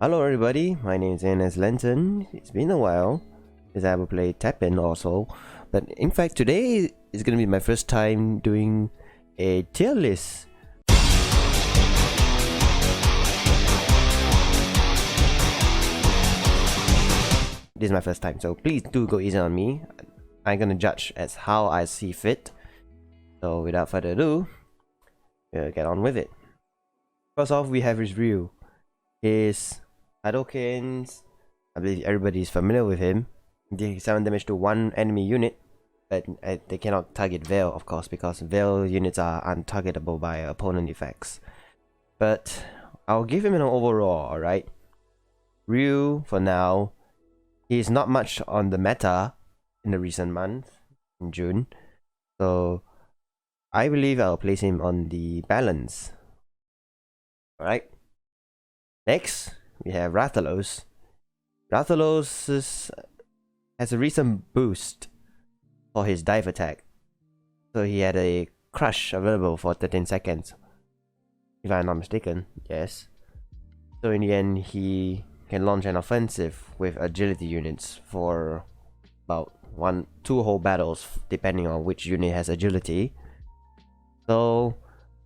Hello everybody, my name is Enes Lenton. It's been a while since I ever played Teppen also, but in fact today is gonna be my first time doing a tier list. This is my first time, so please do go easy on me. I'm gonna judge as how I see fit. So without further ado, we'll get on with it. First off, we have his Ryu. His Hadokens, I believe everybody is familiar with him. Deal 7 damage to one enemy unit, but they cannot target Veil, of course, because Veil units are untargetable by opponent effects. But I'll give him an overall, alright? Ryu, for now, he's not much on the meta in the recent month, in June. So I believe I'll place him on the balance. Alright. Next, we have Rathalos. Rathalos has a recent boost for his dive attack. So he had a crush available for 13 seconds. If I'm not mistaken, yes. So in the end, he can launch an offensive with agility units for about 2 whole battles, depending on which unit has agility. So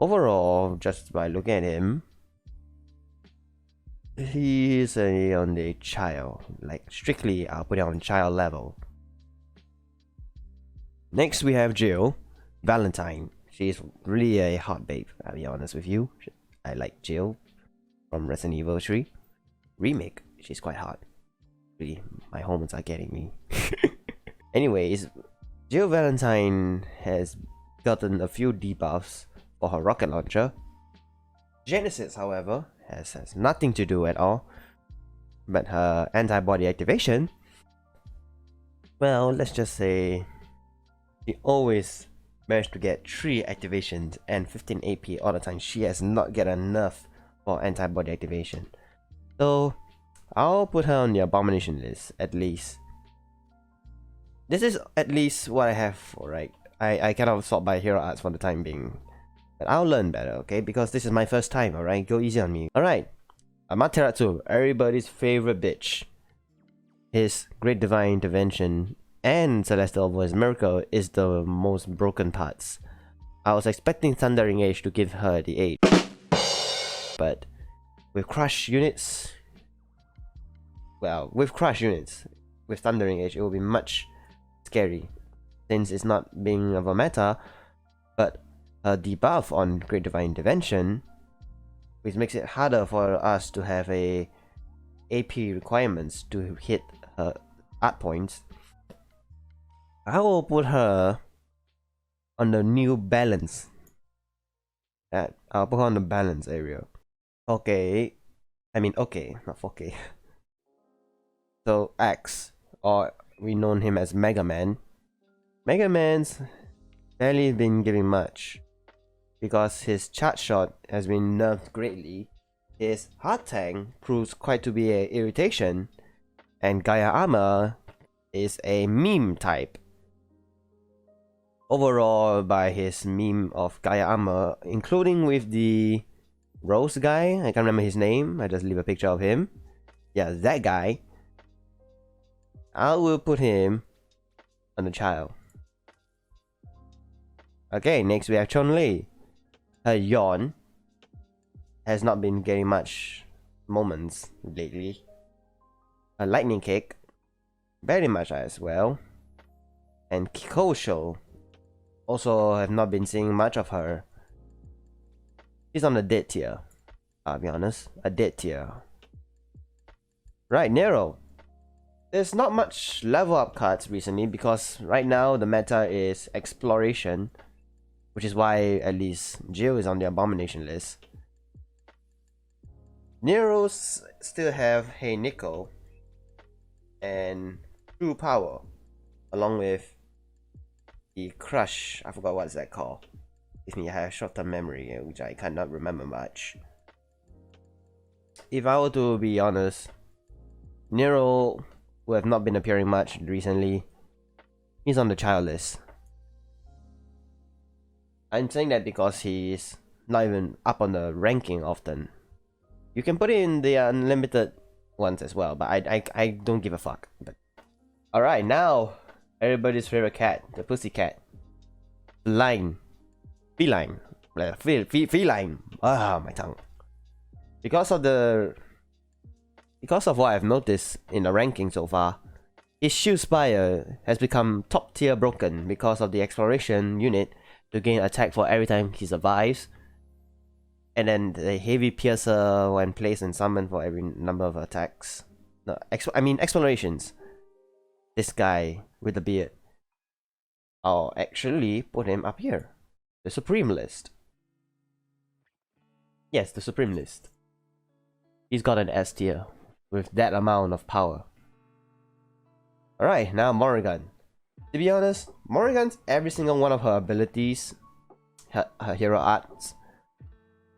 overall, just by looking at him, he is on the child, like strictly I'll put it on child level. Next we have Jill Valentine. She's really a hot babe, I'll be honest with you. I like Jill from Resident Evil 3 Remake. She's quite hot. Really, my hormones are getting me. Anyways, Jill Valentine has gotten a few debuffs for her rocket launcher. Genesis, however, has nothing to do at all, but her antibody activation, well, let's just say she always managed to get 3 activations and 15 AP all the time. She has not get enough for antibody activation, so I'll put her on the abomination list at least. This is at least what I have, alright. I cannot sort by hero arts for the time being. But I'll learn better, okay? Because this is my first time, alright? Go easy on me. Alright. Amaterasu, everybody's favorite bitch. His Great Divine Intervention and Celestial Voice Miracle is the most broken parts. I was expecting Thundering Age to give her the 8. But with Crush units... Well, with Crush units, with Thundering Age, it will be much scary. Since it's not being of a meta, but a debuff on Great Divine Intervention, which makes it harder for us to have a AP requirements to hit her art points. I will put her on the new balance. I'll put her on the balance area. Okay, not 4K. So X, or we known him as Mega Man. Mega Man's barely been giving much, because his charge shot has been nerfed greatly. His hard tank proves quite to be an irritation, and Gaia Armor is a meme type. Overall, by his meme of Gaia Armor, including with the Rose guy, I can't remember his name, I just leave a picture of him. Yeah, that guy. I will put him on the child. Okay, next we have Chun-Li. Her yawn has not been getting much moments lately. Her lightning kick, very much as well. And Kikosho, also have not been seeing much of her. She's on the dead tier, I'll be honest, a dead tier. Right, Nero. There's not much level up cards recently because right now the meta is exploration, which is why at least Jill is on the abomination list. Neros still have Hey Nickel and True Power, along with the Crush. I forgot what's that called. If me, I have short-term memory, which I cannot remember much. If I were to be honest, Nero, who have not been appearing much recently, he's on the child list. I'm saying that because he's not even up on the ranking often. You can put it in the unlimited ones as well, but I don't give a fuck. But alright, now everybody's favorite cat, the pussy cat. Feline. Ah, my tongue. Because of what I've noticed in the ranking so far, his shield spire has become top tier broken because of the exploration unit to gain attack for every time he survives, and then the heavy piercer when placed and summoned for every number of attacks. No, explorations. This guy with the beard. I'll actually put him up here. The Supreme list. Yes, the Supreme list. He's got an S tier with that amount of power. Alright, now Morrigan. To be honest, Morrigan's every single one of her abilities, her hero arts,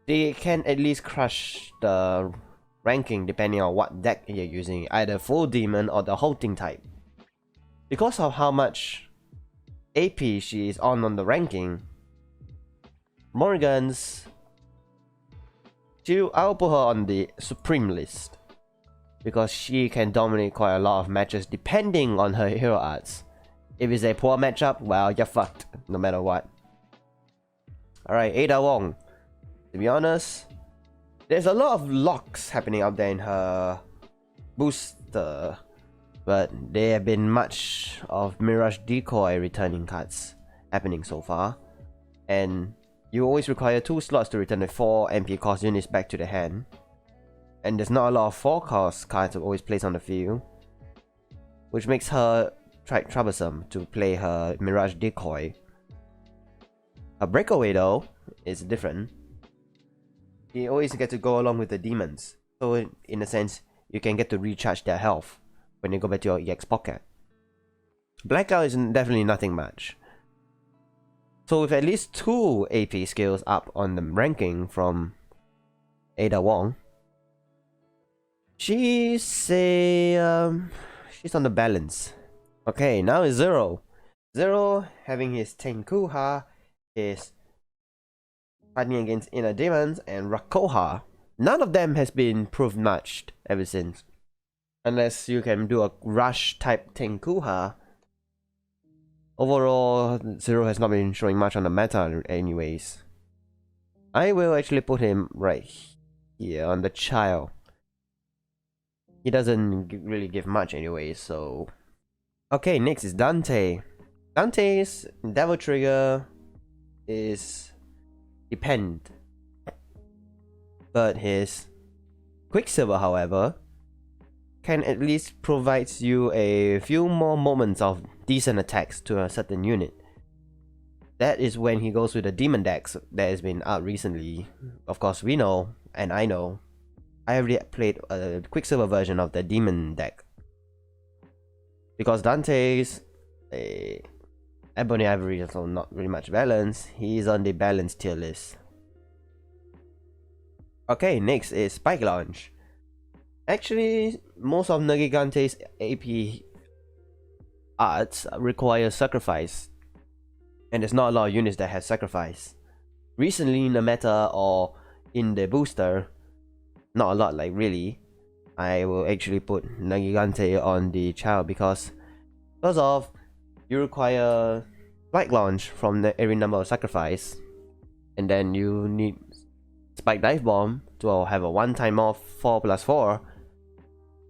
they can at least crush the ranking depending on what deck you're using, either full demon or the halting type. Because of how much AP she is on the ranking, Morrigan's... I'll put her on the Supreme list, because she can dominate quite a lot of matches depending on her hero arts. If it's a poor matchup, well, you're fucked, no matter what. Alright, Ada Wong. To be honest, there's a lot of locks happening out there in her booster, but there have been much of Mirage Decoy returning cards happening so far, and you always require 2 slots to return the 4 MP cost units back to the hand, and there's not a lot of 4 cost cards to always place on the field, which makes her troublesome to play her Mirage Decoy. Her Breakaway though is different. You always get to go along with the demons, so in a sense you can get to recharge their health when you go back to your EX pocket. Blackout is definitely nothing much. So with at least 2 AP skills up on the ranking from Ada Wong, she's on the balance. Okay, now is Zero. Zero having his Tenkuha, his fighting against Inner Demons, and Rakoha. None of them has been proved matched ever since. Unless you can do a rush type Tenkuha. Overall, Zero has not been showing much on the meta anyways. I will actually put him right here on the child. He doesn't really give much anyway, so... Okay, next is Dante. Dante's Devil Trigger is depend. But his Quicksilver, however, can at least provide you a few more moments of decent attacks to a certain unit. That is when he goes with the demon decks that has been out recently. Of course, we know, and I know, I already played a Quicksilver version of the demon deck. Because Dante's Ebony Ivory is not really much balance, he's on the balanced tier list. Okay, next is Spike Launch. Actually, most of Nagigante's AP arts require sacrifice, and there's not a lot of units that have sacrifice. Recently in the meta or in the booster, not a lot, like really. I will actually put Nagigante on the child because first off, you require Spike Launch from every number of sacrifice, and then you need Spike Dive Bomb to have a one-time off 4+4,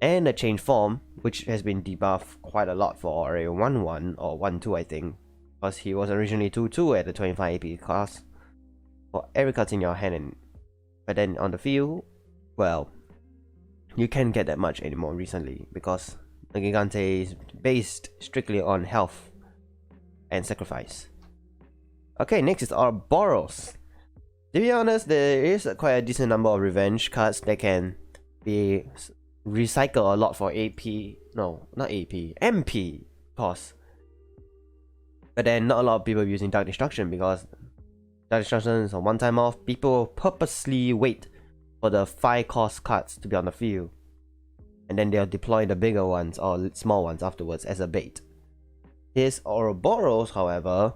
and a change form, which has been debuffed quite a lot for a 1-1 or 1-2 I think, because he was originally 2-2 at the 25 AP cost for every card in your hand, but then on the field, well, you can't get that much anymore recently because the Gigante is based strictly on health and sacrifice. Okay, next is Ouroboros. To be honest, there is quite a decent number of revenge cards that can be recycled a lot for AP, no, not AP, MP cost. But then not a lot of people using Dark Destruction because Dark Destruction is a one-time off. People purposely wait for the 5 cost cards to be on the field, and then they'll deploy the bigger ones or small ones afterwards as a bait. His Ouroboros, however,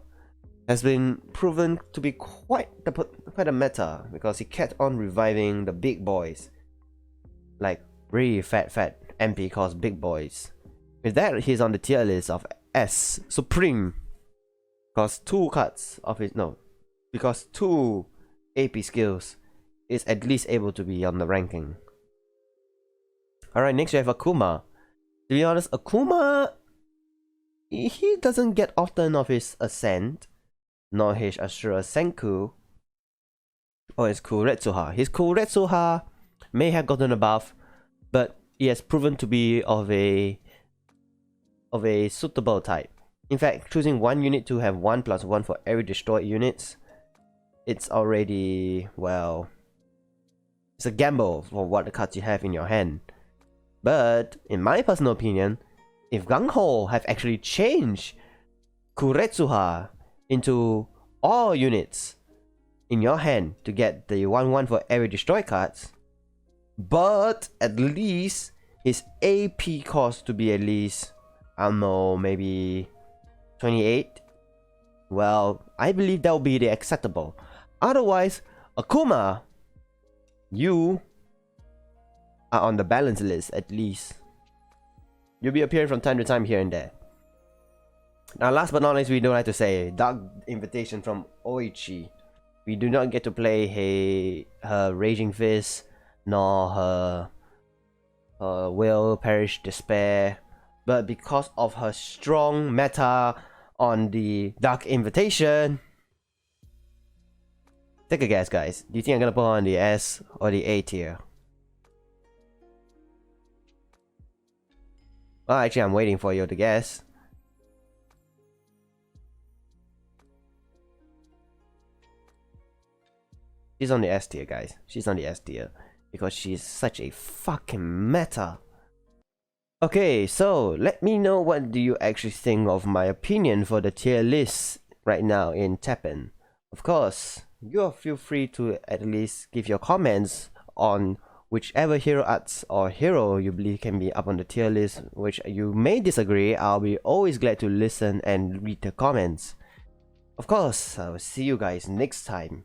has been proven to be quite a meta because he kept on reviving the big boys like Really fat MP cost big boys. With that, he's on the tier list of S Supreme. Because 2 cards of his because 2 AP skills is at least able to be on the ranking. Alright, next we have Akuma. To be honest, Akuma, he doesn't get often of his Ascent, nor his Ashura Senku, or his Kuretsuha. His Kuretsuha may have gotten a buff, but he has proven to be of a suitable type. In fact, choosing one unit to have 1+1 for every destroyed units, it's already, well, it's a gamble for what the cards you have in your hand. But in my personal opinion, if Gung-Ho have actually changed Kuretsuha into all units in your hand to get the 1/1 for every destroyed cards, but at least his AP cost to be at least, I don't know, maybe 28, well, I believe that will be the acceptable. Otherwise, Akuma, you are on the balance list at least. You'll be appearing from time to time here and there. Now, last but not least, we don't have to say Dark Invitation from Oichi. We do not get to play her Raging Fist, nor her Will Perish Despair, but because of her strong meta on the Dark Invitation. Take a guess, guys. Do you think I'm gonna put her on the S or the A tier? Well, actually, I'm waiting for you to guess. She's on the S tier, guys. She's on the S tier because she's such a fucking meta. Okay, so let me know what do you actually think of my opinion for the tier list right now in Teppen. Of course, you feel free to at least give your comments on whichever hero arts or hero you believe can be up on the tier list, which you may disagree. I'll be always glad to listen and read the comments. Of course, I will see you guys next time.